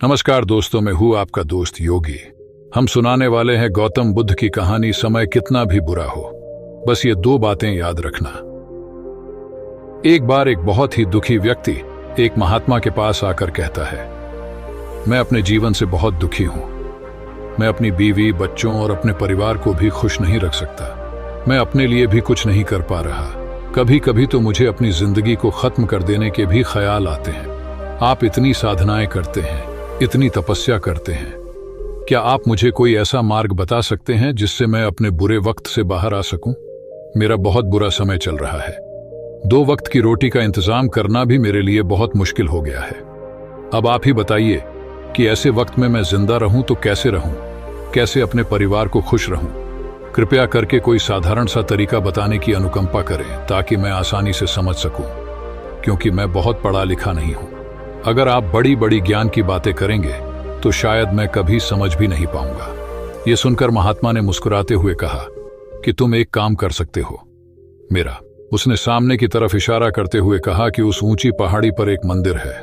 नमस्कार दोस्तों, मैं हूँ आपका दोस्त योगी। हम सुनाने वाले हैं गौतम बुद्ध की कहानी समय कितना भी बुरा हो। बस ये दो बातें याद रखना। एक बार एक बहुत ही दुखी व्यक्ति एक महात्मा के पास आकर कहता है, मैं अपने जीवन से बहुत दुखी हूं। मैं अपनी बीवी, बच्चों और अपने परिवार को भी खुश नहीं रख सकता। मैं अपने लिए भी कुछ नहीं कर पा रहा। कभी कभी तो मुझे अपनी जिंदगी को खत्म कर देने के भी ख्याल आते हैं। आप इतनी साधनाएं करते हैं, इतनी तपस्या करते हैं, क्या आप मुझे कोई ऐसा मार्ग बता सकते हैं जिससे मैं अपने बुरे वक्त से बाहर आ सकूं? मेरा बहुत बुरा समय चल रहा है। 2 वक्त की रोटी का इंतजाम करना भी मेरे लिए बहुत मुश्किल हो गया है। अब आप ही बताइए कि ऐसे वक्त में मैं जिंदा रहूं तो कैसे रहूं, कैसे अपने परिवार को खुश रहूं? कृपया करके कोई साधारण सा तरीका बताने की अनुकंपा करें ताकि मैं आसानी से समझ सकूं, क्योंकि मैं बहुत पढ़ा लिखा नहीं हूं। अगर आप बड़ी बड़ी ज्ञान की बातें करेंगे तो शायद मैं कभी समझ भी नहीं पाऊंगा। यह सुनकर महात्मा ने मुस्कुराते हुए कहा कि तुम एक काम कर सकते हो मेरा। उसने सामने की तरफ इशारा करते हुए कहा कि उस ऊंची पहाड़ी पर एक मंदिर है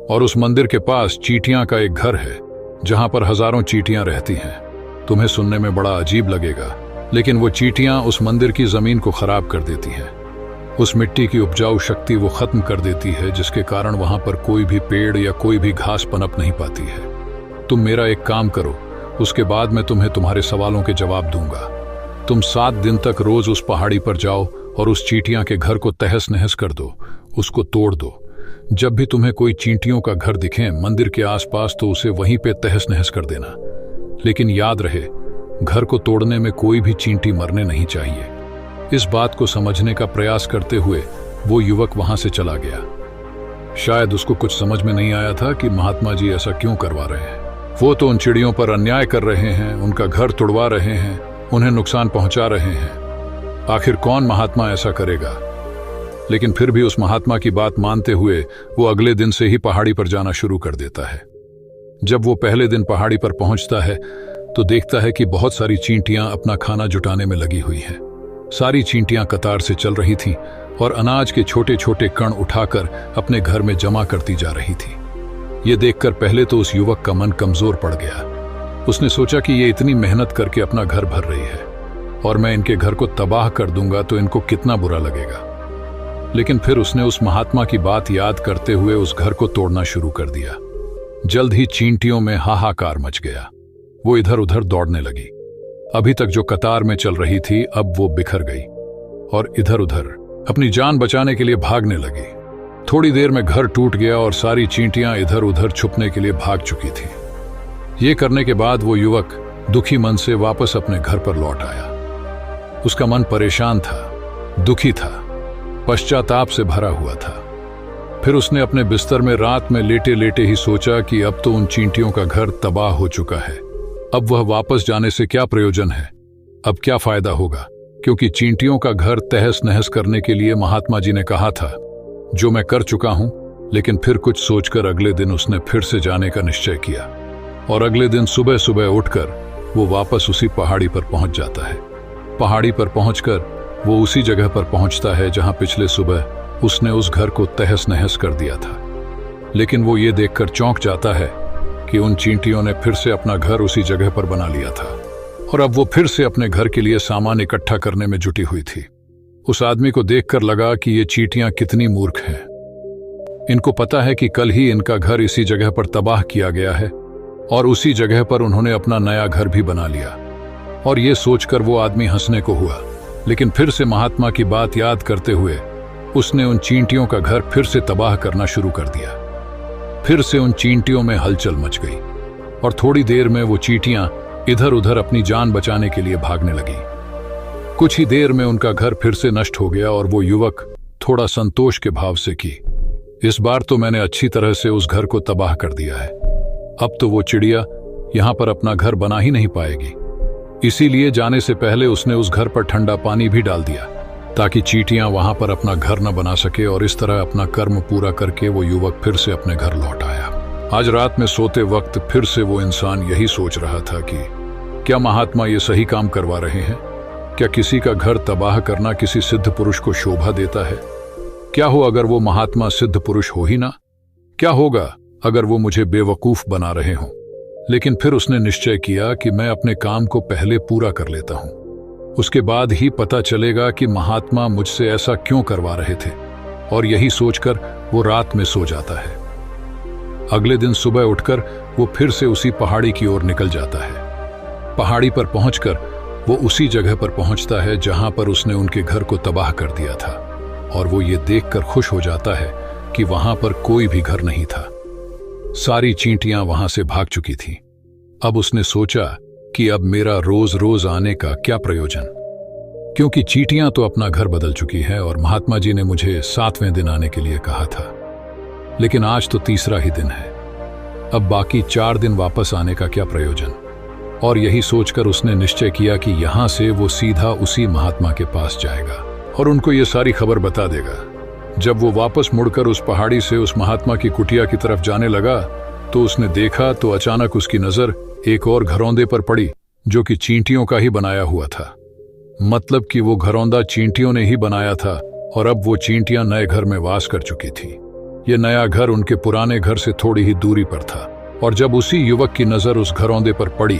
और उस मंदिर के पास चींटियां का एक घर है जहां पर हजारों चींटियां रहती हैं। तुम्हें सुनने में बड़ा अजीब लगेगा, लेकिन वो चींटियां उस मंदिर की जमीन को खराब कर देती हैं। उस मिट्टी की उपजाऊ शक्ति वो खत्म कर देती है, जिसके कारण वहां पर कोई भी पेड़ या कोई भी घास पनप नहीं पाती है। तुम मेरा एक काम करो, उसके बाद मैं तुम्हें तुम्हारे सवालों के जवाब दूंगा। तुम 7 दिन तक रोज उस पहाड़ी पर जाओ और उस चींटियां के घर को तहस नहस कर दो, उसको तोड़ दो। जब भी तुम्हें कोई चींटियों का घर दिखे मंदिर के आसपास तो उसे वहीं पे तहस नहस कर देना। लेकिन याद रहे, घर को तोड़ने में कोई भी चींटी मरने नहीं चाहिए। इस बात को समझने का प्रयास करते हुए वो युवक वहां से चला गया। शायद उसको कुछ समझ में नहीं आया था कि महात्मा जी ऐसा क्यों करवा रहे हैं। वो तो उन चिड़ियों पर अन्याय कर रहे हैं, उनका घर तोड़वा रहे हैं, उन्हें नुकसान पहुंचा रहे हैं। आखिर कौन महात्मा ऐसा करेगा? लेकिन फिर भी उस महात्मा की बात मानते हुए वो अगले दिन से ही पहाड़ी पर जाना शुरू कर देता है। जब वो पहले दिन पहाड़ी पर पहुंचता है तो देखता है कि बहुत सारी चींटियां अपना खाना जुटाने में लगी हुई हैं। सारी चींटियां कतार से चल रही थीं और अनाज के छोटे छोटे कण उठाकर अपने घर में जमा करती जा रही थी। ये देखकर पहले तो उस युवक का मन कमजोर पड़ गया। उसने सोचा कि ये इतनी मेहनत करके अपना घर भर रही है और मैं इनके घर को तबाह कर दूंगा तो इनको कितना बुरा लगेगा। लेकिन फिर उसने उस महात्मा की बात याद करते हुए उस घर को तोड़ना शुरू कर दिया। जल्द ही चींटियों में हाहाकार मच गया। वो इधर उधर दौड़ने लगी। अभी तक जो कतार में चल रही थी अब वो बिखर गई और इधर उधर अपनी जान बचाने के लिए भागने लगी। थोड़ी देर में घर टूट गया और सारी चींटियां इधर उधर छुपने के लिए भाग चुकी थी। ये करने के बाद वो युवक दुखी मन से वापस अपने घर पर लौट आया। उसका मन परेशान था, दुखी था, पश्चाताप से भरा हुआ था। फिर उसने अपने बिस्तर में रात में लेटे लेटे ही सोचा कि अब तो उन चींटियों का घर तबाह हो चुका है। अब वह वापस जाने से क्या प्रयोजन है? अब क्या फायदा होगा? क्योंकि चींटियों का घर तहस नहस करने के लिए महात्मा जी ने कहा था, जो मैं कर चुका हूं। लेकिन फिर कुछ सोचकर अगले दिन उसने फिर से जाने का निश्चय किया और अगले दिन सुबह सुबह उठकर वो वापस उसी पहाड़ी पर पहुंच जाता है। पहाड़ी पर पहुंचकर वो उसी जगह पर पहुंचता है जहां पिछले सुबह उसने उस घर को तहस नहस कर दिया था। लेकिन वो ये देखकर चौंक जाता है कि उन चींटियों ने फिर से अपना घर उसी जगह पर बना लिया था और अब वो फिर से अपने घर के लिए सामान इकट्ठा करने में जुटी हुई थी। उस आदमी को देखकर लगा कि ये चींटियां कितनी मूर्ख हैं। इनको पता है कि कल ही इनका घर इसी जगह पर तबाह किया गया है और उसी जगह पर उन्होंने अपना नया घर भी बना लिया। और ये सोचकर वो आदमी हंसने को हुआ। लेकिन फिर से महात्मा की बात याद करते हुए उसने उन चींटियों का घर फिर से तबाह करना शुरू कर दिया। फिर से उन चींटियों में हलचल मच गई और थोड़ी देर में वो चींटियां इधर उधर अपनी जान बचाने के लिए भागने लगी। कुछ ही देर में उनका घर फिर से नष्ट हो गया और वो युवक थोड़ा संतोष के भाव से कि इस बार तो मैंने अच्छी तरह से उस घर को तबाह कर दिया है। अब तो वो चिड़िया यहां पर अपना घर बना ही नहीं पाएगी। इसीलिए जाने से पहले उसने उस घर पर ठंडा पानी भी डाल दिया ताकि चींटियां वहां पर अपना घर न बना सके। और इस तरह अपना कर्म पूरा करके वो युवक फिर से अपने घर लौट आया। आज रात में सोते वक्त फिर से वो इंसान यही सोच रहा था कि क्या महात्मा ये सही काम करवा रहे हैं? क्या किसी का घर तबाह करना किसी सिद्ध पुरुष को शोभा देता है? क्या हो अगर वो महात्मा सिद्ध पुरुष हो ही ना? क्या होगा अगर वो मुझे बेवकूफ बना रहे हों। लेकिन फिर उसने निश्चय किया कि मैं अपने काम को पहले पूरा कर लेता हूं, उसके बाद ही पता चलेगा कि महात्मा मुझसे ऐसा क्यों करवा रहे थे। और यही सोचकर वो रात में सो जाता है। अगले दिन सुबह उठकर वो फिर से उसी पहाड़ी की ओर निकल जाता है। पहाड़ी पर पहुंचकर वो उसी जगह पर पहुंचता है जहां पर उसने उनके घर को तबाह कर दिया था, और वो ये देखकर खुश हो जाता है कि वहां पर कोई भी घर नहीं था। सारी चींटियां वहां से भाग चुकी थीं। अब उसने सोचा कि अब मेरा रोज रोज आने का क्या प्रयोजन, क्योंकि चींटियां तो अपना घर बदल चुकी है और महात्मा जी ने मुझे 7वें दिन आने के लिए कहा था। लेकिन आज तो तीसरा ही दिन है, अब बाकी 4 दिन वापस आने का क्या प्रयोजन। और यही सोचकर उसने निश्चय किया कि यहां से वो सीधा उसी महात्मा के पास जाएगा और उनको ये सारी खबर बता देगा। जब वो वापस मुड़कर उस पहाड़ी से उस महात्मा की कुटिया की तरफ जाने लगा तो उसने देखा तो अचानक उसकी नजर एक और घरौंदे पर पड़ी जो कि चींटियों का ही बनाया हुआ था। मतलब कि वो घरौंदा चींटियों ने ही बनाया था और अब वो चींटियां नए घर में वास कर चुकी थी। ये नया घर उनके पुराने घर से थोड़ी ही दूरी पर था, और जब उसी युवक की नजर उस घरौंदे पर पड़ी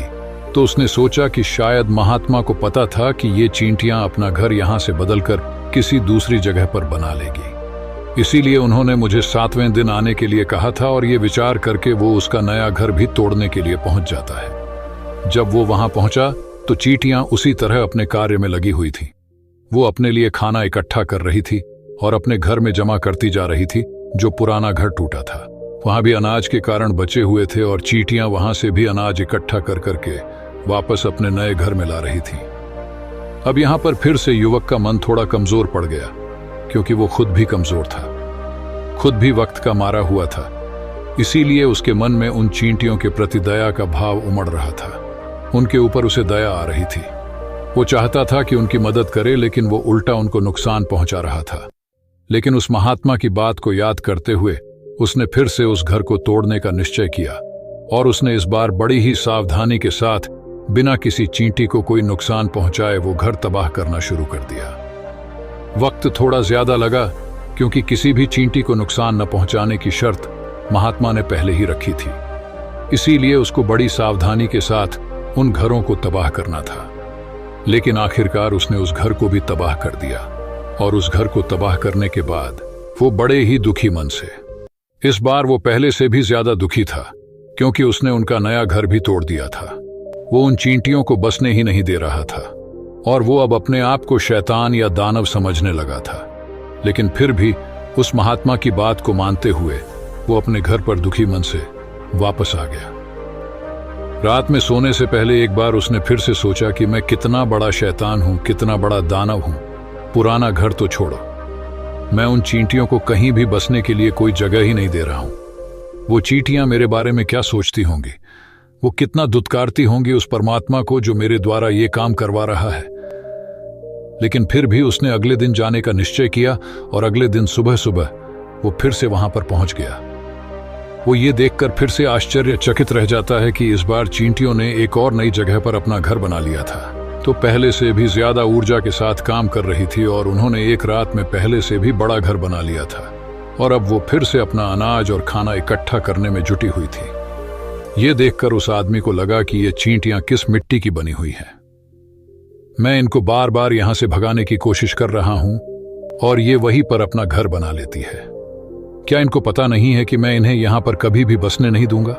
तो उसने सोचा कि शायद महात्मा को पता था कि ये चींटियां अपना घर यहां से बदलकर किसी दूसरी जगह पर बना लेगी, इसीलिए उन्होंने मुझे 7वें दिन आने के लिए कहा था। और ये विचार करके वो उसका नया घर भी तोड़ने के लिए पहुंच जाता है। जब वो वहां पहुंचा तो चींटियां उसी तरह अपने कार्य में लगी हुई थी। वो अपने लिए खाना इकट्ठा कर रही थी और अपने घर में जमा करती जा रही थी जो पुराना घर टूटा था। वहां भी अनाज के कारण बचे हुए थे और चींटियां वहां से भी अनाज इकट्ठा कर करके वापस अपने नए घर में ला रही थी। अब यहां पर फिर से युवक का मन थोड़ा कमजोर पड़ गया, क्योंकि वो खुद भी कमजोर था, खुद भी वक्त का मारा हुआ था। इसीलिए उसके मन में उन चींटियों के प्रति दया का भाव उमड़ रहा था। उनके ऊपर उसे दया आ रही थी। वो चाहता था कि उनकी मदद करे, लेकिन वो उल्टा उनको नुकसान पहुंचा रहा था। लेकिन उस महात्मा की बात को याद करते हुए उसने फिर से उस घर को तोड़ने का निश्चय किया, और उसने इस बार बड़ी ही सावधानी के साथ बिना किसी चींटी को कोई नुकसान पहुंचाए वो घर तबाह करना शुरू कर दिया। वक्त थोड़ा ज्यादा लगा, क्योंकि किसी भी चींटी को नुकसान न पहुंचाने की शर्त महात्मा ने पहले ही रखी थी। इसीलिए उसको बड़ी सावधानी के साथ उन घरों को तबाह करना था। लेकिन आखिरकार उसने उस घर को भी तबाह कर दिया, और उस घर को तबाह करने के बाद वो बड़े ही दुखी मन से, इस बार वो पहले से भी ज्यादा दुखी था, क्योंकि उसने उनका नया घर भी तोड़ दिया था। वो उन चींटियों को बसने ही नहीं दे रहा था, और वो अब अपने आप को शैतान या दानव समझने लगा था। लेकिन फिर भी उस महात्मा की बात को मानते हुए वो अपने घर पर दुखी मन से वापस आ गया। रात में सोने से पहले एक बार उसने फिर से सोचा कि मैं कितना बड़ा शैतान हूं, कितना बड़ा दानव हूं। पुराना घर तो छोड़ो, मैं उन चींटियों को कहीं भी बसने के लिए कोई जगह ही नहीं दे रहा हूं। वो चींटियां मेरे बारे में क्या सोचती होंगी, वो कितना दुत्कारती होंगी उस परमात्मा को जो मेरे द्वारा ये काम करवा रहा है। लेकिन फिर भी उसने अगले दिन जाने का निश्चय किया, और अगले दिन सुबह सुबह वो फिर से वहां पर पहुंच गया। वो ये देखकर फिर से आश्चर्यचकित रह जाता है कि इस बार चींटियों ने एक और नई जगह पर अपना घर बना लिया था, तो पहले से भी ज्यादा ऊर्जा के साथ काम कर रही थी, और उन्होंने एक रात में पहले से भी बड़ा घर बना लिया था। और अब वो फिर से अपना अनाज और खाना इकट्ठा करने में जुटी हुई थी। ये देखकर उस आदमी को लगा कि ये चींटियां किस मिट्टी की बनी हुई हैं। मैं इनको बार बार यहां से भगाने की कोशिश कर रहा हूं, और ये वहीं पर अपना घर बना लेती है। क्या इनको पता नहीं है कि मैं इन्हें यहां पर कभी भी बसने नहीं दूंगा?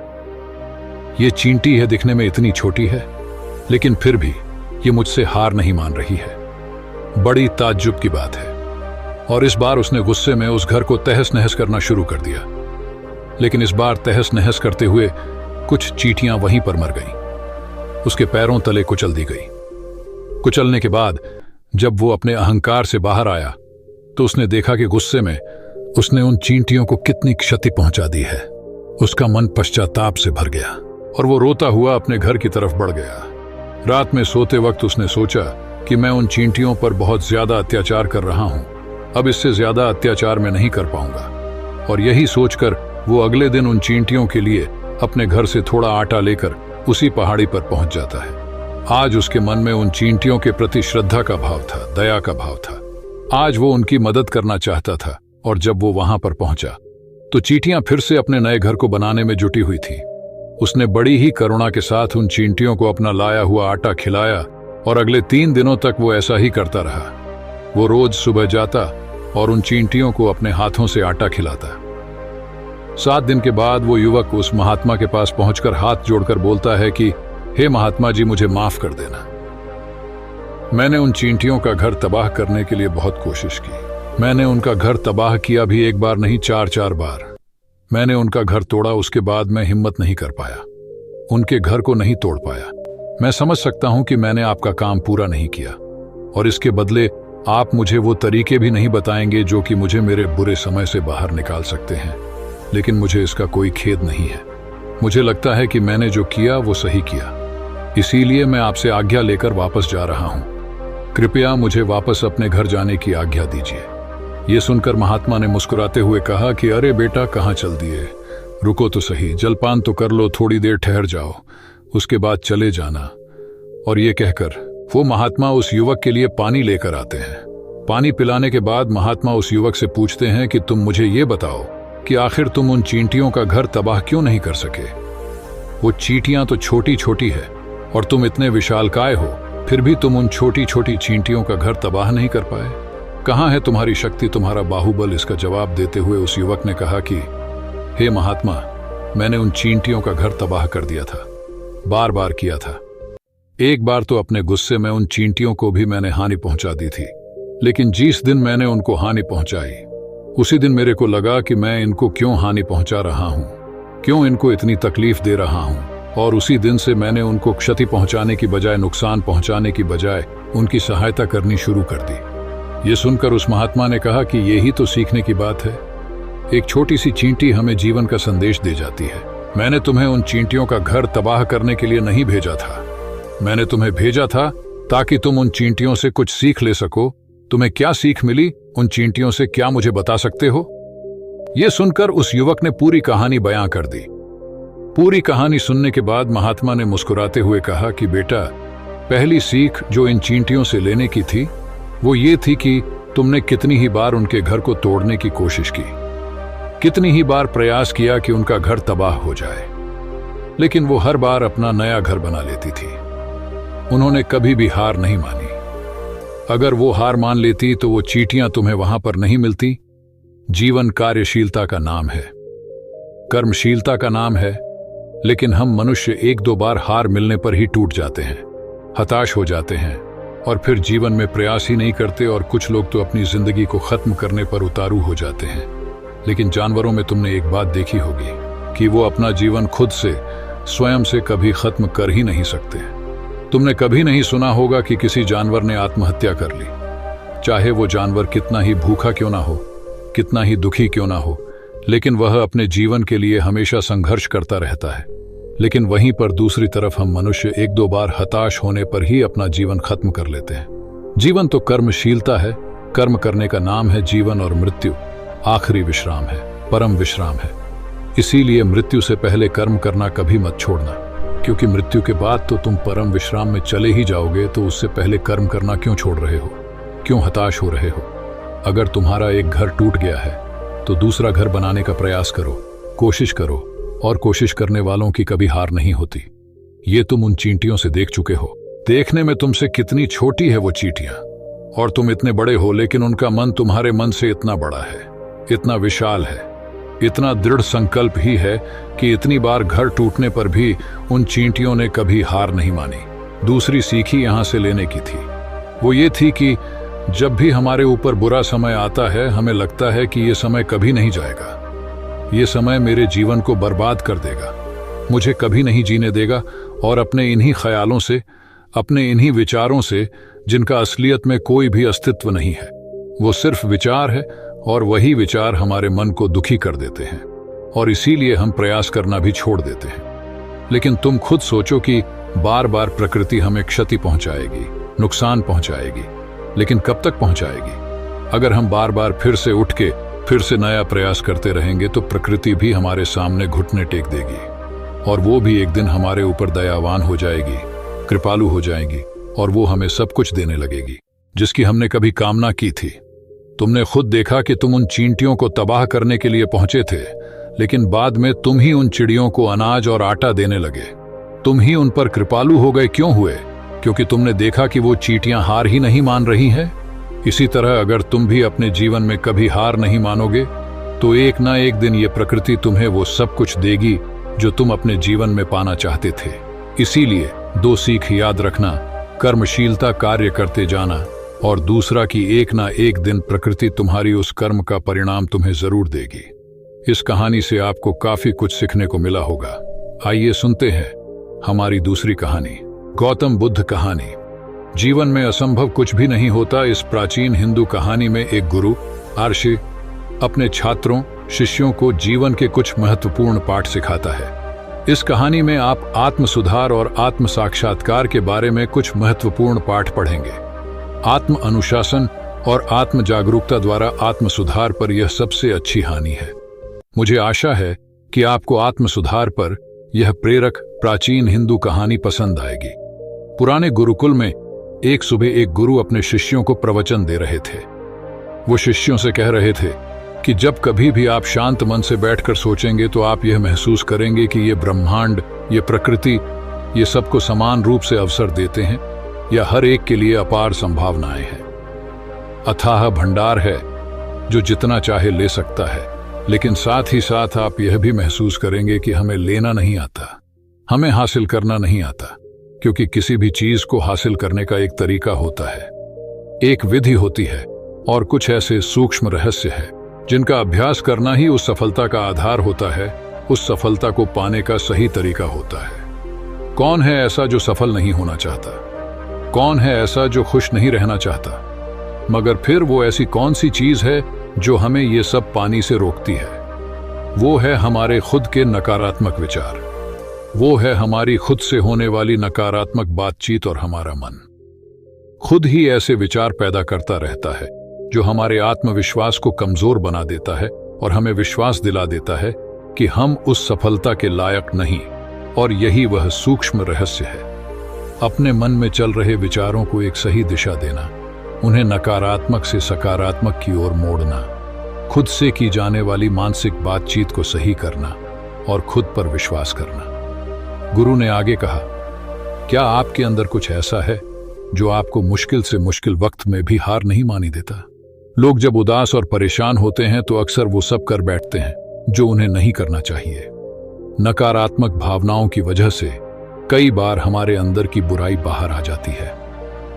ये चींटी है, दिखने में इतनी छोटी है, लेकिन फिर भी ये मुझसे हार नहीं मान रही है। बड़ी ताज्जुब की बात है। और इस बार उसने गुस्से में उस घर को तहस नहस करना शुरू कर दिया। लेकिन इस बार तहस नहस करते हुए कुछ चींटियां वहीं पर मर गईं। उसके पैरों तले कुचल दी गई। कुचलने के बाद जब वो अपने अहंकार से बाहर आया तो उसने देखा कि गुस्से में उसने उन चींटियों को कितनी क्षति पहुंचा दी है। उसका मन पश्चाताप से भर गया और वो रोता हुआ अपने घर की तरफ बढ़ गया। रात में सोते वक्त उसने सोचा कि मैं उन चींटियों पर बहुत ज्यादा अत्याचार कर रहा हूं, अब इससे ज्यादा अत्याचार मैं नहीं कर पाऊंगा। और यही सोचकर वो अगले दिन उन चींटियों के लिए अपने घर से थोड़ा आटा लेकर उसी पहाड़ी पर पहुंच जाता है। आज उसके मन में उन चींटियों के प्रति श्रद्धा का भाव था, दया का भाव था। आज वो उनकी मदद करना चाहता था। और जब वो वहां पर पहुंचा तो चींटियां फिर से अपने नए घर को बनाने में जुटी हुई थी। उसने बड़ी ही करुणा के साथ उन चींटियों को अपना लाया हुआ आटा खिलाया और अगले 3 दिनों तक वो ऐसा ही करता रहा। वो रोज सुबह जाता और उन चींटियों को अपने हाथों से आटा खिलाता। 7 दिन के बाद वो युवक उस महात्मा के पास पहुंचकर हाथ जोड़कर बोलता है कि हे महात्मा जी, मुझे माफ कर देना। मैंने उन चींटियों का घर तबाह करने के लिए बहुत कोशिश की। मैंने उनका घर तबाह किया भी 1 बार नहीं, 4-4 बार। मैंने उनका घर तोड़ा, उसके बाद मैं हिम्मत नहीं कर पाया, उनके घर को नहीं तोड़ पाया। मैं समझ सकता हूं कि मैंने आपका काम पूरा नहीं किया और इसके बदले आप मुझे वो तरीके भी नहीं बताएंगे जो कि मुझे मेरे बुरे समय से बाहर निकाल सकते हैं। लेकिन मुझे इसका कोई खेद नहीं है। मुझे लगता है कि मैंने जो किया वो सही किया, इसीलिए मैं आपसे आज्ञा लेकर वापस जा रहा हूं। कृपया मुझे वापस अपने घर जाने की आज्ञा दीजिए। ये सुनकर महात्मा ने मुस्कुराते हुए कहा कि अरे बेटा, कहाँ चल दिए, रुको तो सही, जलपान तो कर लो, थोड़ी देर ठहर जाओ, उसके बाद चले जाना। और ये कहकर वो महात्मा उस युवक के लिए पानी लेकर आते हैं। पानी पिलाने के बाद महात्मा उस युवक से पूछते हैं कि तुम मुझे ये बताओ कि आखिर तुम उन चींटियों का घर तबाह क्यों नहीं कर सके। वो चींटियां तो छोटी छोटी है और तुम इतने विशालकाय हो, फिर भी तुम उन छोटी छोटी चींटियों का घर तबाह नहीं कर पाए। कहाँ है तुम्हारी शक्ति, तुम्हारा बाहुबल। इसका जवाब देते हुए उस युवक ने कहा कि हे महात्मा, मैंने उन चींटियों का घर तबाह कर दिया था, बार बार किया था। एक बार तो अपने गुस्से में उन चींटियों को भी मैंने हानि पहुंचा दी थी, लेकिन जिस दिन मैंने उनको हानि पहुंचाई उसी दिन मेरे को लगा कि मैं इनको क्यों हानि पहुंचा रहा हूं, क्यों इनको इतनी तकलीफ दे रहा हूं, और उसी दिन से मैंने उनको क्षति पहुंचाने की बजाय, नुकसान पहुंचाने की बजाय उनकी सहायता करनी शुरू कर दी। ये सुनकर उस महात्मा ने कहा कि यही तो सीखने की बात है। एक छोटी सी चींटी हमें जीवन का संदेश दे जाती है। मैंने तुम्हें उन चींटियों का घर तबाह करने के लिए नहीं भेजा था, मैंने तुम्हें भेजा था ताकि तुम उन चींटियों से कुछ सीख ले सको। तुम्हें क्या सीख मिली उन चींटियों से, क्या मुझे बता सकते हो? यह सुनकर उस युवक ने पूरी कहानी बयां कर दी। पूरी कहानी सुनने के बाद महात्मा ने मुस्कुराते हुए कहा कि बेटा, पहली सीख जो इन चींटियों से लेने की थी वो ये थी कि तुमने कितनी ही बार उनके घर को तोड़ने की कोशिश की, कितनी ही बार प्रयास किया कि उनका घर तबाह हो जाए, लेकिन वो हर बार अपना नया घर बना लेती थी। उन्होंने कभी भी हार नहीं मानी। अगर वो हार मान लेती तो वो चींटियां तुम्हें वहां पर नहीं मिलती। जीवन कार्यशीलता का नाम है, कर्मशीलता का नाम है, लेकिन हम मनुष्य 1-2 बार हार मिलने पर ही टूट जाते हैं, हताश हो जाते हैं और फिर जीवन में प्रयास ही नहीं करते। और कुछ लोग तो अपनी जिंदगी को खत्म करने पर उतारू हो जाते हैं। लेकिन जानवरों में तुमने एक बात देखी होगी कि वो अपना जीवन खुद से, स्वयं से कभी खत्म कर ही नहीं सकते। तुमने कभी नहीं सुना होगा कि किसी जानवर ने आत्महत्या कर ली, चाहे वो जानवर कितना ही भूखा क्यों ना हो, कितना ही दुखी क्यों ना हो, लेकिन वह अपने जीवन के लिए हमेशा संघर्ष करता रहता है। लेकिन वहीं पर दूसरी तरफ हम मनुष्य 1-2 बार हताश होने पर ही अपना जीवन खत्म कर लेते हैं। जीवन तो कर्मशीलता है, कर्म करने का नाम है जीवन, और मृत्यु आखिरी विश्राम है, परम विश्राम है। इसीलिए मृत्यु से पहले कर्म करना कभी मत छोड़ना, क्योंकि मृत्यु के बाद तो तुम परम विश्राम में चले ही जाओगे। तो उससे पहले कर्म करना क्यों छोड़ रहे हो, क्यों हताश हो रहे हो? अगर तुम्हारा एक घर टूट गया है तो दूसरा घर बनाने का प्रयास करो, कोशिश करो, और कोशिश करने वालों की कभी हार नहीं होती। ये तुम उन चींटियों से देख चुके हो। देखने में तुमसे कितनी छोटी है वो चींटियां, और तुम इतने बड़े हो, लेकिन उनका मन तुम्हारे मन से इतना बड़ा है, इतना विशाल है, इतना दृढ़ संकल्प ही है कि इतनी बार घर टूटने पर भी उन चींटियों ने कभी हार नहीं मानी। दूसरी सीख ही यहां से लेने की थी। वो ये थी कि जब भी हमारे ऊपर बुरा समय आता है, हमें लगता है कि ये समय कभी नहीं जाएगा, ये समय मेरे जीवन को बर्बाद कर देगा, मुझे कभी नहीं जीने देगा। और अपने इन्हीं ख्यालों से, अपने इन्हीं विचारों से, जिनका असलियत में कोई भी अस्तित्व नहीं है, वो सिर्फ विचार है, और वही विचार हमारे मन को दुखी कर देते हैं, और इसीलिए हम प्रयास करना भी छोड़ देते हैं। लेकिन तुम खुद सोचो कि बार बार प्रकृति हमें क्षति पहुंचाएगी, नुकसान पहुंचाएगी, लेकिन कब तक पहुंचाएगी? अगर हम बार बार फिर से उठ के फिर से नया प्रयास करते रहेंगे तो प्रकृति भी हमारे सामने घुटने टेक देगी, और वो भी एक दिन हमारे ऊपर दयावान हो जाएगी, कृपालु हो जाएगी, और वो हमें सब कुछ देने लगेगी जिसकी हमने कभी कामना की थी। तुमने खुद देखा कि तुम उन चींटियों को तबाह करने के लिए पहुंचे थे, लेकिन बाद में तुम ही उन चिड़ियों को अनाज और आटा देने लगे। तुम ही उन पर कृपालु हो गए। क्यों हुए? क्योंकि तुमने देखा कि वो चींटियां हार ही नहीं मान रही हैं। इसी तरह अगर तुम भी अपने जीवन में कभी हार नहीं मानोगे तो एक ना एक दिन ये प्रकृति तुम्हें वो सब कुछ देगी जो तुम अपने जीवन में पाना चाहते थे। इसीलिए 2 सीख याद रखना, कर्मशीलता, कार्य करते जाना, और दूसरा कि एक ना एक दिन प्रकृति तुम्हारी उस कर्म का परिणाम तुम्हें जरूर देगी। इस कहानी से आपको काफी कुछ सीखने को मिला होगा। आइए सुनते हैं हमारी दूसरी कहानी, गौतम बुद्ध कहानी। जीवन में असंभव कुछ भी नहीं होता। इस प्राचीन हिंदू कहानी में एक गुरु महर्षि अपने छात्रों, शिष्यों को जीवन के कुछ महत्वपूर्ण पाठ सिखाता है। इस कहानी में आप आत्म सुधार और आत्म साक्षात्कार के बारे में कुछ महत्वपूर्ण पाठ पढ़ेंगे। आत्म अनुशासन और आत्म जागरूकता द्वारा आत्म सुधार पर यह सबसे अच्छी कहानी है। मुझे आशा है कि आपको आत्म सुधार पर यह प्रेरक प्राचीन हिंदू कहानी पसंद आएगी। पुराने गुरुकुल में एक सुबह एक गुरु अपने शिष्यों को प्रवचन दे रहे थे। वो शिष्यों से कह रहे थे कि जब कभी भी आप शांत मन से बैठकर सोचेंगे तो आप यह महसूस करेंगे कि ये ब्रह्मांड, ये प्रकृति, ये सबको समान रूप से अवसर देते हैं या हर एक के लिए अपार संभावनाएं हैं। अथाह भंडार है जो जितना चाहे ले सकता है, लेकिन साथ ही साथ आप यह भी महसूस करेंगे कि हमें लेना नहीं आता, हमें हासिल करना नहीं आता, क्योंकि किसी भी चीज को हासिल करने का एक तरीका होता है, एक विधि होती है और कुछ ऐसे सूक्ष्म रहस्य है जिनका अभ्यास करना ही उस सफलता का आधार होता है, उस सफलता को पाने का सही तरीका होता है। कौन है ऐसा जो सफल नहीं होना चाहता? कौन है ऐसा जो खुश नहीं रहना चाहता? मगर फिर वो ऐसी कौन सी चीज है जो हमें ये सब पाने से रोकती है? वो है हमारे खुद के नकारात्मक विचार, वो है हमारी खुद से होने वाली नकारात्मक बातचीत और हमारा मन खुद ही ऐसे विचार पैदा करता रहता है जो हमारे आत्मविश्वास को कमजोर बना देता है और हमें विश्वास दिला देता है कि हम उस सफलता के लायक नहीं। और यही वह सूक्ष्म रहस्य है। अपने मन में चल रहे विचारों को एक सही दिशा देना, उन्हें नकारात्मक से सकारात्मक की ओर मोड़ना, खुद से की जाने वाली मानसिक बातचीत को सही करना और खुद पर विश्वास करना। गुरु ने आगे कहा, क्या आपके अंदर कुछ ऐसा है जो आपको मुश्किल से मुश्किल वक्त में भी हार नहीं मानी देता? लोग जब उदास और परेशान होते हैं तो अक्सर वो सब कर बैठते हैं जो उन्हें नहीं करना चाहिए। नकारात्मक भावनाओं की वजह से कई बार हमारे अंदर की बुराई बाहर आ जाती है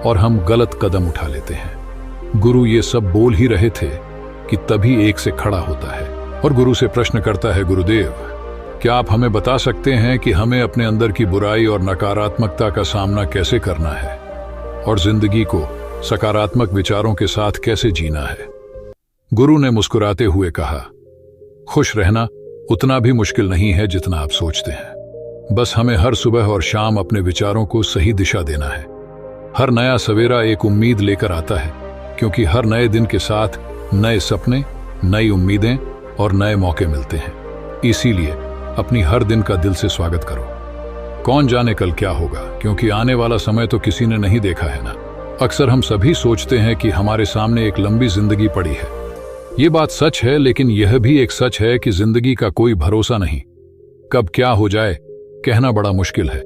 और हम गलत कदम उठा लेते हैं। गुरु ये सब बोल ही रहे थे कि तभी एक से खड़ा होता है और गुरु से प्रश्न करता है, गुरुदेव, क्या आप हमें बता सकते हैं कि हमें अपने अंदर की बुराई और नकारात्मकता का सामना कैसे करना है और जिंदगी को सकारात्मक विचारों के साथ कैसे जीना है? गुरु ने मुस्कुराते हुए कहा, खुश रहना उतना भी मुश्किल नहीं है जितना आप सोचते हैं। बस हमें हर सुबह और शाम अपने विचारों को सही दिशा देना है। हर नया सवेरा एक उम्मीद लेकर आता है, क्योंकि हर नए दिन के साथ नए सपने, नई उम्मीदें और नए मौके मिलते हैं। इसीलिए अपनी हर दिन का दिल से स्वागत करो। कौन जाने कल क्या होगा, क्योंकि आने वाला समय तो किसी ने नहीं देखा है ना। अक्सर हम सभी सोचते हैं कि हमारे सामने एक लंबी जिंदगी पड़ी है। ये बात सच है, लेकिन यह भी एक सच है कि जिंदगी का कोई भरोसा नहीं। कब क्या हो जाए कहना बड़ा मुश्किल है।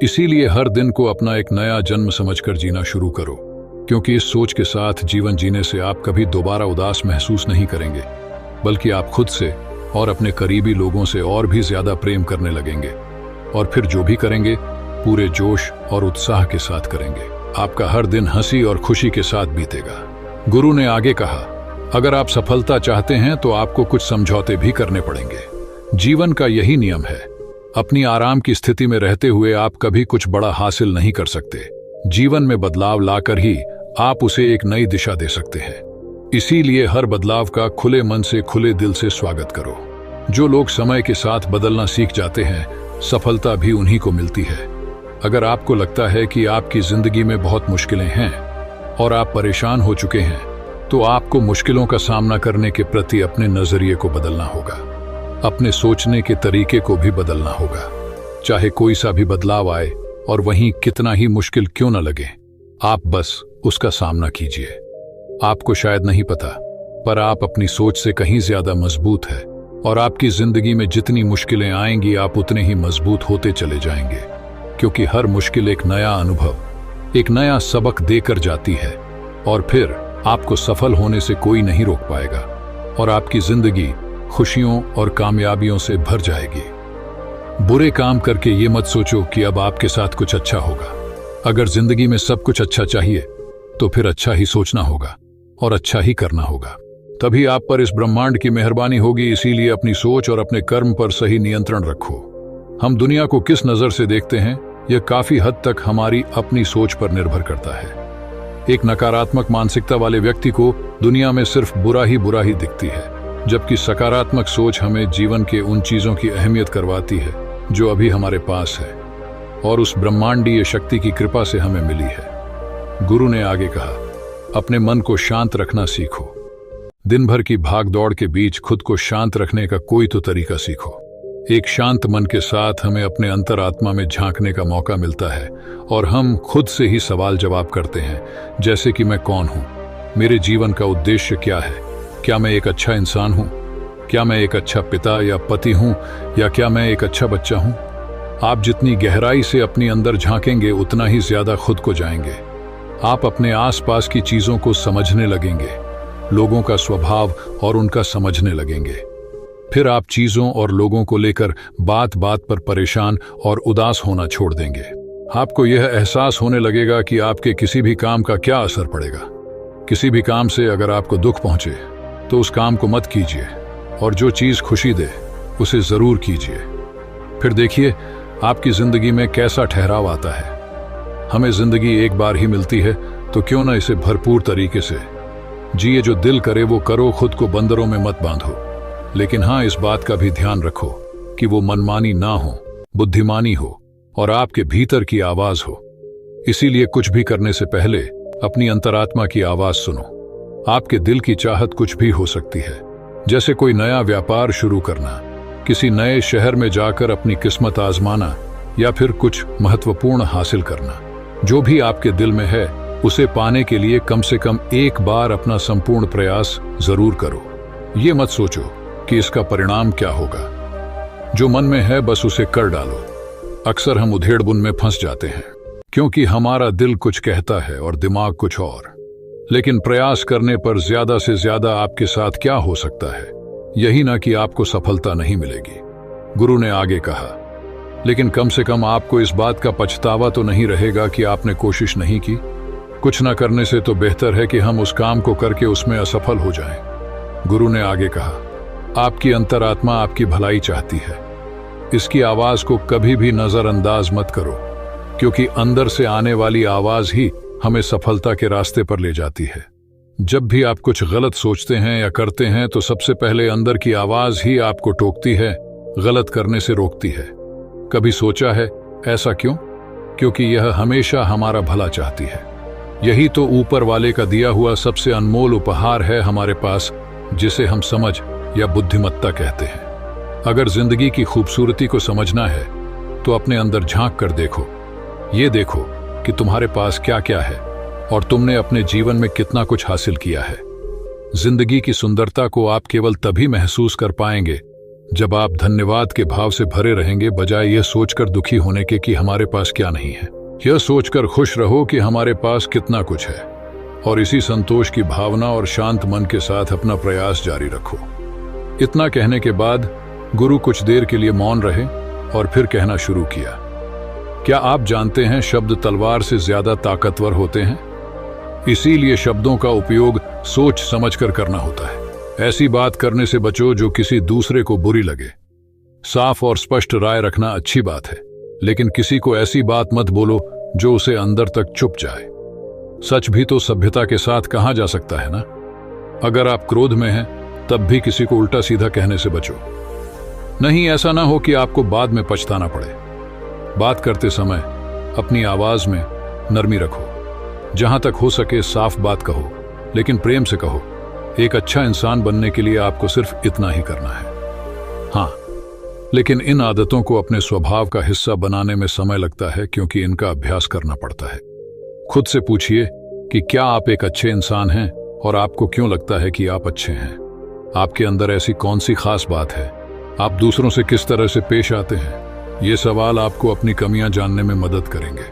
इसीलिए हर दिन को अपना एक नया जन्म समझकर जीना शुरू करो, क्योंकि इस सोच के साथ जीवन जीने से आप कभी दोबारा उदास महसूस नहीं करेंगे, बल्कि आप खुद से और अपने करीबी लोगों से और भी ज्यादा प्रेम करने लगेंगे। और फिर जो भी करेंगे पूरे जोश और उत्साह के साथ करेंगे। आपका हर दिन हंसी और खुशी के साथ बीतेगा। गुरु ने आगे कहा, अगर आप सफलता चाहते हैं तो आपको कुछ समझौते भी करने पड़ेंगे। जीवन का यही नियम है। अपनी आराम की स्थिति में रहते हुए आप कभी कुछ बड़ा हासिल नहीं कर सकते। जीवन में बदलाव लाकर ही आप उसे एक नई दिशा दे सकते हैं। इसीलिए हर बदलाव का खुले मन से, खुले दिल से स्वागत करो। जो लोग समय के साथ बदलना सीख जाते हैं, सफलता भी उन्हीं को मिलती है। अगर आपको लगता है कि आपकी जिंदगी में बहुत मुश्किलें हैं और आप परेशान हो चुके हैं, तो आपको मुश्किलों का सामना करने के प्रति अपने नजरिए को बदलना होगा। अपने सोचने के तरीके को भी बदलना होगा। चाहे कोई सा भी बदलाव आए और वहीं कितना ही मुश्किल क्यों न लगे, आप बस उसका सामना कीजिए। आपको शायद नहीं पता, पर आप अपनी सोच से कहीं ज्यादा मजबूत है और आपकी जिंदगी में जितनी मुश्किलें आएंगी आप उतने ही मजबूत होते चले जाएंगे, क्योंकि हर मुश्किल एक नया अनुभव, एक नया सबक देकर जाती है और फिर आपको सफल होने से कोई नहीं रोक पाएगा और आपकी जिंदगी खुशियों और कामयाबियों से भर जाएगी। बुरे काम करके ये मत सोचो कि अब आपके साथ कुछ अच्छा होगा। अगर जिंदगी में सब कुछ अच्छा चाहिए तो फिर अच्छा ही सोचना होगा और अच्छा ही करना होगा, तभी आप पर इस ब्रह्मांड की मेहरबानी होगी। इसीलिए अपनी सोच और अपने कर्म पर सही नियंत्रण रखो। हम दुनिया को किस नजर से देखते हैं यह काफी हद तक हमारी अपनी सोच पर निर्भर करता है। एक नकारात्मक मानसिकता वाले व्यक्ति को दुनिया में सिर्फ बुरा ही दिखती है, जबकि सकारात्मक सोच हमें जीवन के उन चीजों की अहमियत करवाती है जो अभी हमारे पास है और उस ब्रह्मांडीय शक्ति की कृपा से हमें मिली है। गुरु ने आगे कहा, अपने मन को शांत रखना सीखो। दिन भर की भाग दौड़ के बीच खुद को शांत रखने का कोई तो तरीका सीखो। एक शांत मन के साथ हमें अपने अंतरात्मा में झांकने का मौका मिलता है और हम खुद से ही सवाल जवाब करते हैं, जैसे कि मैं कौन हूं, मेरे जीवन का उद्देश्य क्या है, क्या मैं एक अच्छा इंसान हूं, क्या मैं एक अच्छा पिता या पति हूं, या क्या मैं एक अच्छा बच्चा हूं। आप जितनी गहराई से अपनी अंदर झांकेंगे उतना ही ज्यादा खुद को जाएंगे। आप अपने आसपास की चीजों को समझने लगेंगे, लोगों का स्वभाव और उनका समझने लगेंगे। फिर आप चीजों और लोगों को लेकर बात बात पर परेशान और उदास होना छोड़ देंगे। आपको यह एहसास होने लगेगा कि आपके किसी भी काम का क्या असर पड़ेगा। किसी भी काम से अगर आपको दुख पहुंचे तो उस काम को मत कीजिए और जो चीज खुशी दे उसे जरूर कीजिए। फिर देखिए आपकी जिंदगी में कैसा ठहराव आता है। हमें जिंदगी एक बार ही मिलती है तो क्यों ना इसे भरपूर तरीके से जिए। जो दिल करे वो करो, खुद को बंदरों में मत बांधो। लेकिन हाँ, इस बात का भी ध्यान रखो कि वो मनमानी ना हो, बुद्धिमानी हो और आपके भीतर की आवाज हो। इसीलिए कुछ भी करने से पहले अपनी अंतरात्मा की आवाज सुनो। आपके दिल की चाहत कुछ भी हो सकती है, जैसे कोई नया व्यापार शुरू करना, किसी नए शहर में जाकर अपनी किस्मत आजमाना या फिर कुछ महत्वपूर्ण हासिल करना। जो भी आपके दिल में है उसे पाने के लिए कम से कम एक बार अपना संपूर्ण प्रयास जरूर करो। ये मत सोचो कि इसका परिणाम क्या होगा। जो मन में है बस उसे कर डालो। अक्सर हम उधेड़बुन में फंस जाते हैं क्योंकि हमारा दिल कुछ कहता है और दिमाग कुछ और। लेकिन प्रयास करने पर ज्यादा से ज्यादा आपके साथ क्या हो सकता है, यही ना कि आपको सफलता नहीं मिलेगी। गुरु ने आगे कहा, लेकिन कम से कम आपको इस बात का पछतावा तो नहीं रहेगा कि आपने कोशिश नहीं की। कुछ न करने से तो बेहतर है कि हम उस काम को करके उसमें असफल हो जाएं। गुरु ने आगे कहा, आपकी अंतरात्मा आपकी भलाई चाहती है। इसकी आवाज को कभी भी नजरअंदाज मत करो, क्योंकि अंदर से आने वाली आवाज ही हमें सफलता के रास्ते पर ले जाती है। जब भी आप कुछ गलत सोचते हैं या करते हैं तो सबसे पहले अंदर की आवाज ही आपको टोकती है, गलत करने से रोकती है। कभी सोचा है ऐसा क्यों? क्योंकि यह हमेशा हमारा भला चाहती है। यही तो ऊपर वाले का दिया हुआ सबसे अनमोल उपहार है हमारे पास, जिसे हम समझ या बुद्धिमत्ता कहते हैं। अगर जिंदगी की खूबसूरती को समझना है तो अपने अंदर झांक कर देखो। ये देखो कि तुम्हारे पास क्या क्या है और तुमने अपने जीवन में कितना कुछ हासिल किया है। जिंदगी की सुंदरता को आप केवल तभी महसूस कर पाएंगे जब आप धन्यवाद के भाव से भरे रहेंगे, बजाय यह सोचकर दुखी होने के कि हमारे पास क्या नहीं है। यह सोचकर खुश रहो कि हमारे पास कितना कुछ है और इसी संतोष की भावना और शांत मन के साथ अपना प्रयास जारी रखो। इतना कहने के बाद गुरु कुछ देर के लिए मौन रहे और फिर कहना शुरू किया, क्या आप जानते हैं शब्द तलवार से ज्यादा ताकतवर होते हैं? इसीलिए शब्दों का उपयोग सोच समझकर करना होता है। ऐसी बात करने से बचो जो किसी दूसरे को बुरी लगे। साफ और स्पष्ट राय रखना अच्छी बात है, लेकिन किसी को ऐसी बात मत बोलो जो उसे अंदर तक चुप जाए। सच भी तो सभ्यता के साथ कहा जा सकता है ना। अगर आप क्रोध में हैं तब भी किसी को उल्टा सीधा कहने से बचो। नहीं, ऐसा ना हो कि आपको बाद में पछताना पड़े। बात करते समय अपनी आवाज में नरमी रखो। जहां तक हो सके साफ बात कहो, लेकिन प्रेम से कहो। एक अच्छा इंसान बनने के लिए आपको सिर्फ इतना ही करना है। हाँ, लेकिन इन आदतों को अपने स्वभाव का हिस्सा बनाने में समय लगता है, क्योंकि इनका अभ्यास करना पड़ता है। खुद से पूछिए कि क्या आप एक अच्छे इंसान हैं और आपको क्यों लगता है कि आप अच्छे हैं? आपके अंदर ऐसी कौन सी खास बात है? आप दूसरों से किस तरह से पेश आते हैं? ये सवाल आपको अपनी कमियां जानने में मदद करेंगे।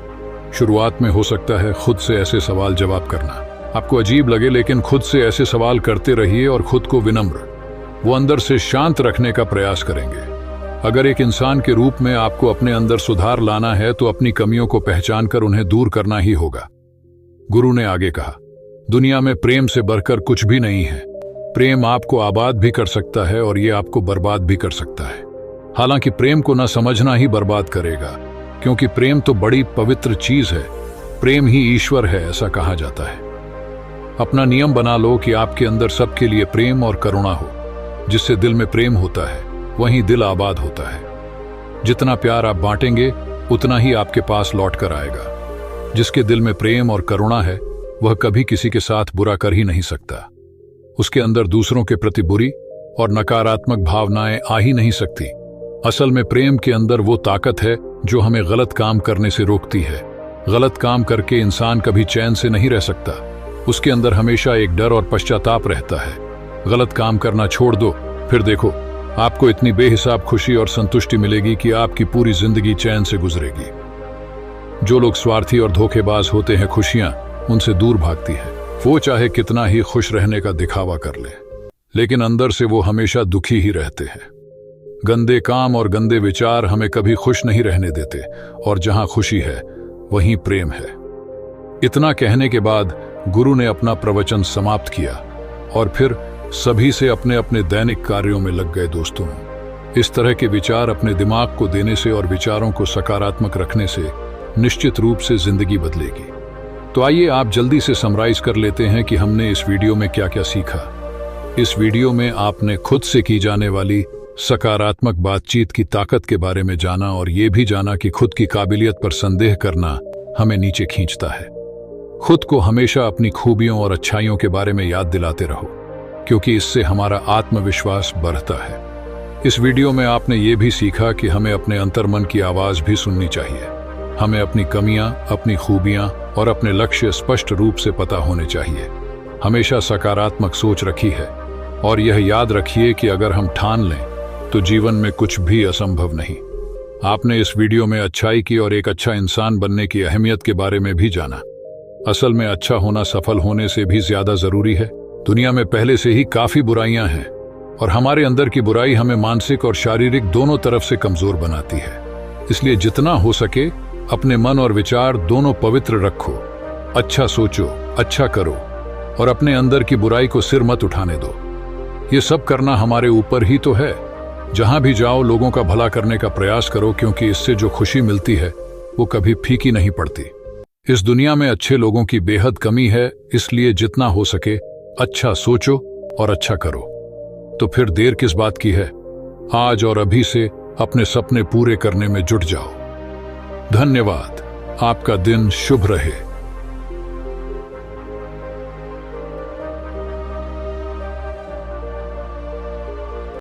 शुरुआत में हो सकता है खुद से ऐसे सवाल जवाब करना आपको अजीब लगे, लेकिन खुद से ऐसे सवाल करते रहिए और खुद को विनम्र, वो अंदर से शांत रखने का प्रयास करेंगे। अगर एक इंसान के रूप में आपको अपने अंदर सुधार लाना है तो अपनी कमियों को पहचान कर उन्हें दूर करना ही होगा। गुरु ने आगे कहा, दुनिया में प्रेम से बढ़कर कुछ भी नहीं है। प्रेम आपको आबाद भी कर सकता है और ये आपको बर्बाद भी कर सकता है। हालांकि प्रेम को न समझना ही बर्बाद करेगा, क्योंकि प्रेम तो बड़ी पवित्र चीज है। प्रेम ही ईश्वर है, ऐसा कहा जाता है। अपना नियम बना लो कि आपके अंदर सबके लिए प्रेम और करुणा हो। जिससे दिल में प्रेम होता है वहीं दिल आबाद होता है। जितना प्यार आप बांटेंगे उतना ही आपके पास लौट कर आएगा। जिसके दिल में प्रेम और करुणा है वह कभी किसी के साथ बुरा कर ही नहीं सकता। उसके अंदर दूसरों के प्रति बुरी और नकारात्मक भावनाएं आ ही नहीं सकती। असल में प्रेम के अंदर वो ताकत है जो हमें गलत काम करने से रोकती है। गलत काम करके इंसान कभी चैन से नहीं रह सकता। उसके अंदर हमेशा एक डर और पश्चाताप रहता है। गलत काम करना छोड़ दो, फिर देखो आपको इतनी बेहिसाब खुशी और संतुष्टि मिलेगी कि आपकी पूरी जिंदगी चैन से गुजरेगी। जो लोग स्वार्थी और धोखेबाज होते हैं, खुशियां उनसे दूर भागती है। वो चाहे कितना ही खुश रहने का दिखावा कर ले, लेकिन अंदर से वो हमेशा दुखी ही रहते हैं। गंदे काम और गंदे विचार हमें कभी खुश नहीं रहने देते, और जहां खुशी है वहीं प्रेम है। इतना कहने के बाद गुरु ने अपना प्रवचन समाप्त किया और फिर सभी से अपने अपने दैनिक कार्यों में लग गए। दोस्तों, इस तरह के विचार अपने दिमाग को देने से और विचारों को सकारात्मक रखने से निश्चित रूप से जिंदगी बदलेगी। तो आइए आप जल्दी से समराइज कर लेते हैं कि हमने इस वीडियो में क्या क्या सीखा। इस वीडियो में आपने खुद से की जाने वाली सकारात्मक बातचीत की ताकत के बारे में जाना और ये भी जाना कि खुद की काबिलियत पर संदेह करना हमें नीचे खींचता है। खुद को हमेशा अपनी खूबियों और अच्छाइयों के बारे में याद दिलाते रहो, क्योंकि इससे हमारा आत्मविश्वास बढ़ता है। इस वीडियो में आपने ये भी सीखा कि हमें अपने अंतर्मन की आवाज भी सुननी चाहिए। हमें अपनी कमियां, अपनी खूबियां और अपने लक्ष्य स्पष्ट रूप से पता होने चाहिए। हमेशा सकारात्मक सोच रखी है और यह याद रखिए कि अगर हम ठान लें तो जीवन में कुछ भी असंभव नहीं। आपने इस वीडियो में अच्छाई की और एक अच्छा इंसान बनने की अहमियत के बारे में भी जाना। असल में अच्छा होना सफल होने से भी ज्यादा जरूरी है। दुनिया में पहले से ही काफी बुराइयां हैं और हमारे अंदर की बुराई हमें मानसिक और शारीरिक दोनों तरफ से कमजोर बनाती है। इसलिए जितना हो सके अपने मन और विचार दोनों पवित्र रखो। अच्छा सोचो, अच्छा करो और अपने अंदर की बुराई को सिर मत उठाने दो। ये सब करना हमारे ऊपर ही तो है। जहां भी जाओ लोगों का भला करने का प्रयास करो, क्योंकि इससे जो खुशी मिलती है वो कभी फीकी नहीं पड़ती। इस दुनिया में अच्छे लोगों की बेहद कमी है, इसलिए जितना हो सके अच्छा सोचो और अच्छा करो। तो फिर देर किस बात की है? आज और अभी से अपने सपने पूरे करने में जुट जाओ। धन्यवाद। आपका दिन शुभ रहे।